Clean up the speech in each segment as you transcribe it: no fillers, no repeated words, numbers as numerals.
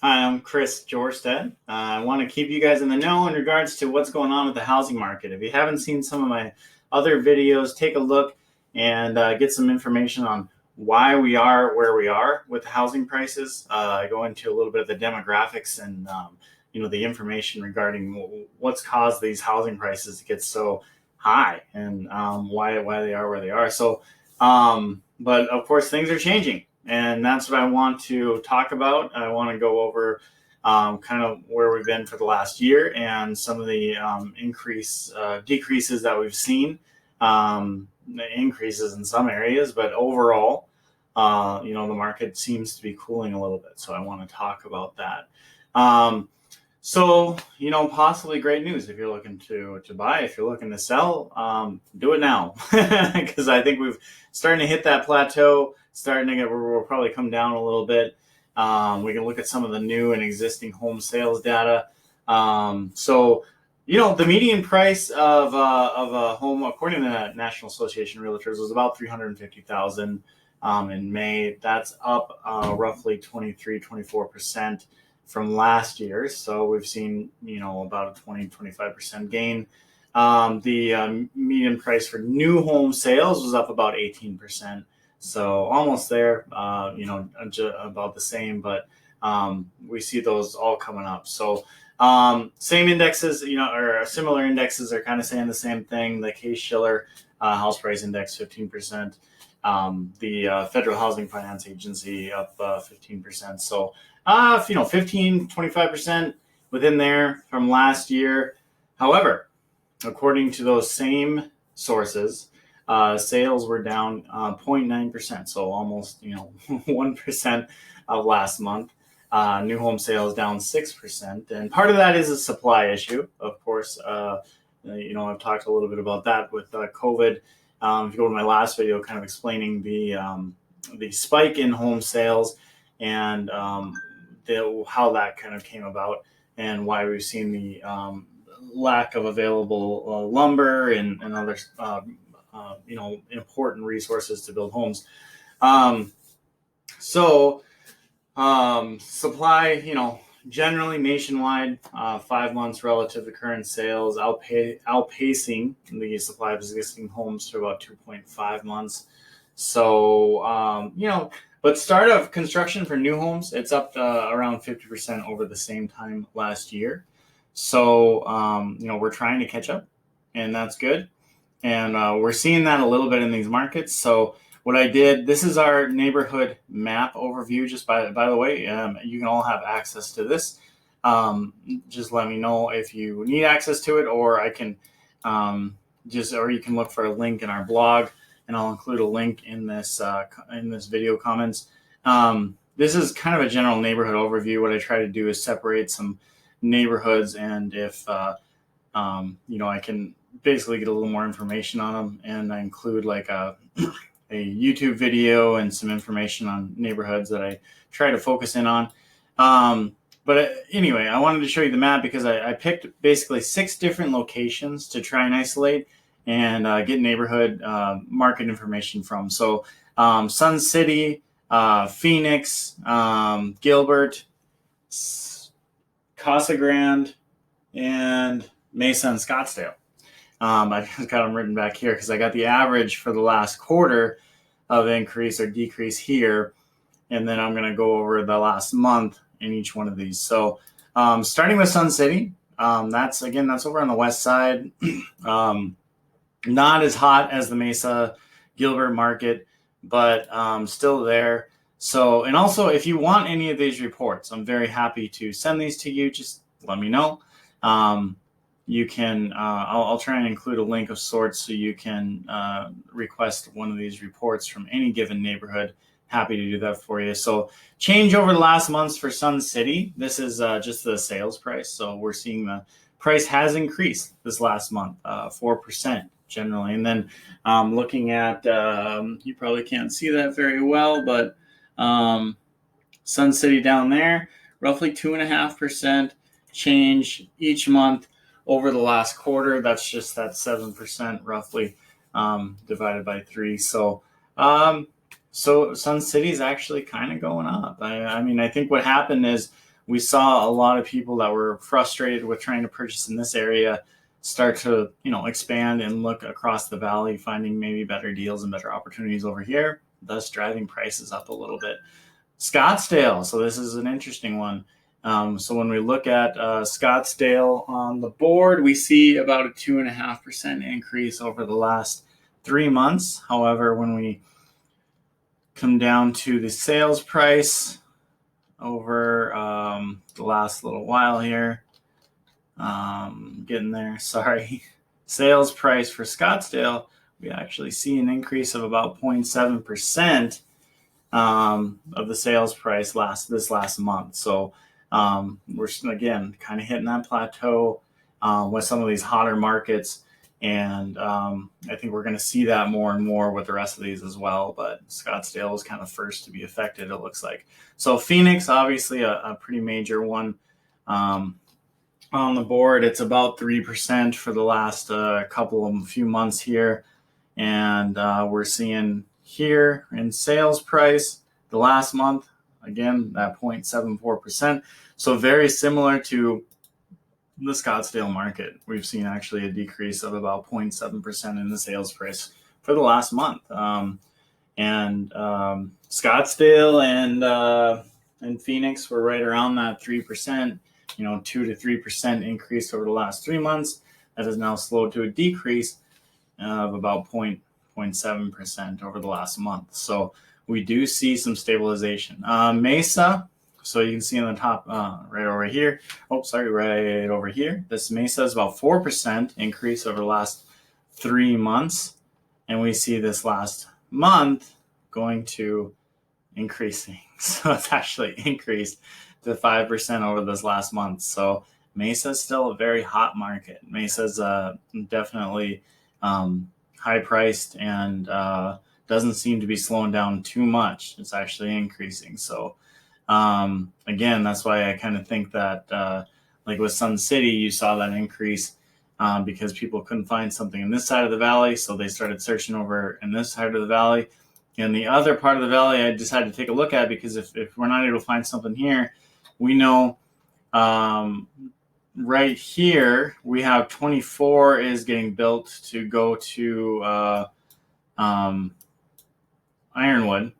Hi, I'm Chris Jorstead. I want to keep you guys in the know in regards to what's going on with the housing market. If you haven't seen some of my other videos, take a look and get some information on why we are where we are with housing prices. I go into a little bit of the demographics and the information regarding what's caused these housing prices to get so high and why they are where they are. But of course, things are changing. And that's what I want to talk about. I want to go over kind of where we've been for the last year and some of the decreases that we've seen, increases in some areas, but overall, the market seems to be cooling a little bit. So I want to talk about that. Possibly great news if you're looking to buy. If you're looking to sell, do it now, because I think we've starting to hit that plateau. We'll probably come down a little bit. We can look at some of the new and existing home sales data. The median price of a home, according to the National Association of REALTORS, was about $350,000 in May. That's up roughly 24% from last year. So we've seen, about a 25% gain. The median price for new home sales was up about 18%. So almost there, about the same, but we see those all coming up. So same indexes, or similar indexes are kind of saying the same thing. The Case-Shiller House Price Index, 15%. The Federal Housing Finance Agency up 15%. So, 15, 25% within there from last year. However, according to those same sources, sales were down 0.9%, so almost 1% of last month. New home sales down 6%, and part of that is a supply issue, of course. I've talked a little bit about that with COVID. If you go to my last video, kind of explaining the spike in home sales and how that kind of came about and why we've seen the lack of available lumber and other important resources to build homes. Supply, generally nationwide, 5 months relative to current sales, outpacing the supply of existing homes to about 2.5 months. So, but start of construction for new homes, it's up around 50% over the same time last year. So, we're trying to catch up, and that's good. And we're seeing that a little bit in these markets. So what I did, this is our neighborhood map overview. Just by the way, you can all have access to this. Just let me know if you need access to it, or I can or you can look for a link in our blog, and I'll include a link in this video comments. This is kind of a general neighborhood overview. What I try to do is separate some neighborhoods, and if I can basically get a little more information on them, and I include like a YouTube video and some information on neighborhoods that I try to focus in on. But anyway, I wanted to show you the map because I picked basically 6 different locations to try and isolate and get neighborhood market information from. So Sun City, Phoenix, Gilbert, Casa Grande, and Mesa and Scottsdale. I just got them written back here because I got the average for the last quarter of increase or decrease here. And then I'm going to go over the last month in each one of these. So starting with Sun City, that's over on the west side. Not as hot as the Mesa Gilbert market, but still there. So, and also if you want any of these reports, I'm very happy to send these to you. Just let me know. You can, I'll try and include a link of sorts so you can request one of these reports from any given neighborhood. Happy to do that for you. So change over the last months for Sun City. This is just the sales price. So we're seeing the price has increased this last month, 4% generally. And then looking at, you probably can't see that very well, but Sun City down there, roughly 2.5% change each month over the last quarter. That's just that 7% roughly divided by 3. So Sun City is actually kind of going up. I mean, I think what happened is we saw a lot of people that were frustrated with trying to purchase in this area start to, expand and look across the valley, finding maybe better deals and better opportunities over here, thus driving prices up a little bit. Scottsdale. So this is an interesting one. So when we look at Scottsdale on the board, we see about a 2.5% increase over the last 3 months. However, when we come down to the sales price over the last little while here, getting there, sorry. Sales price for Scottsdale, we actually see an increase of about 0.7% of the sales price this last month. So we're again kind of hitting that plateau with some of these hotter markets, and I think we're going to see that more and more with the rest of these as well. But Scottsdale was kind of first to be affected, it looks like. So Phoenix, obviously a pretty major one on the board. It's about 3% for the last few months here, and we're seeing here in sales price the last month, again, that 0.74%. So very similar to the Scottsdale market. We've seen actually a decrease of about 0.7% in the sales price for the last month. Scottsdale and Phoenix were right around that 3%, 2 to 3% increase over the last 3 months. That has now slowed to a decrease of about 0.7% over the last month. So we do see some stabilization. Mesa, so you can see on the top right over here. Right over here. This Mesa is about 4% increase over the last 3 months. And we see this last month going to increasing. So it's actually increased to 5% over this last month. So Mesa is still a very hot market. Mesa is definitely high priced and doesn't seem to be slowing down too much. It's actually increasing. So again, that's why I kind of think that like with Sun City, you saw that increase because people couldn't find something in this side of the valley. So they started searching over in this side of the valley. And the other part of the valley, I decided to take a look at, because if we're not able to find something here, we know right here we have 24 is getting built to go to Ironwood.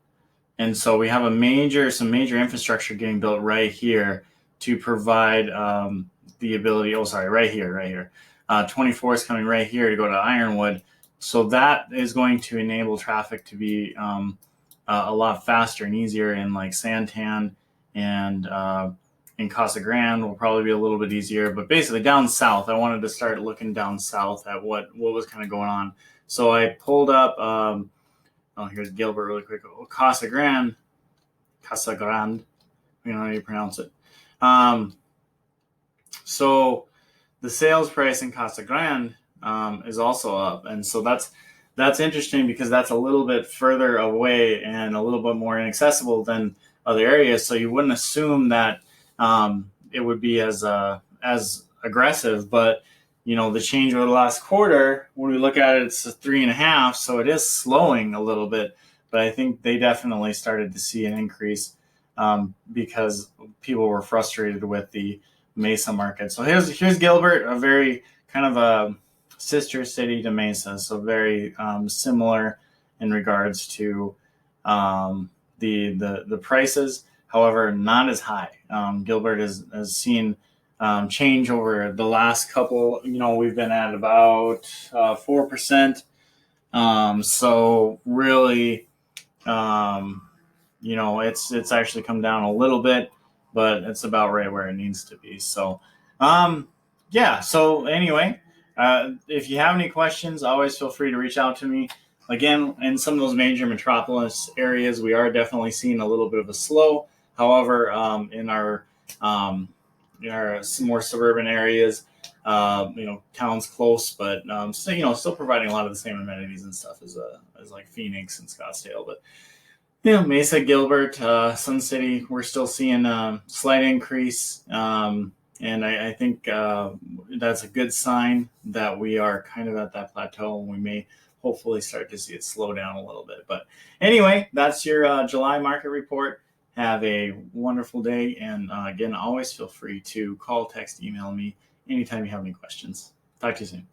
And so we have some major infrastructure getting built right here to provide the ability. Right here. 24 is coming right here to go to Ironwood. So that is going to enable traffic to be a lot faster and easier in like Santan, and in Casa Grande will probably be a little bit easier. But basically down south, I wanted to start looking down south at what was kind of going on. So I pulled up, here's Gilbert really quick. Casa Grande, you know how you pronounce it. So the sales price in Casa Grande is also up. And so that's interesting, because that's a little bit further away and a little bit more inaccessible than other areas. So you wouldn't assume that it would be as aggressive, but the change over the last quarter, when we look at it, it's a 3.5. So it is slowing a little bit, but I think they definitely started to see an increase because people were frustrated with the Mesa market. So here's Gilbert, a very kind of a sister city to Mesa. So very similar in regards to the prices. However, not as high. Gilbert has seen change over the last couple. We've been at about 4%. So really, it's actually come down a little bit, but it's about right where it needs to be. So, So anyway, if you have any questions, always feel free to reach out to me. Again, in some of those major metropolis areas, we are definitely seeing a little bit of a slow. However, in our more suburban areas, towns close, but still providing a lot of the same amenities and stuff as like Phoenix and Scottsdale. But Mesa, Gilbert, Sun City, we're still seeing a slight increase, and I think that's a good sign that we are kind of at that plateau, and we may hopefully start to see it slow down a little bit. But anyway, that's your July market report. Have a wonderful day. And again, always feel free to call, text, email me anytime you have any questions. Talk to you soon.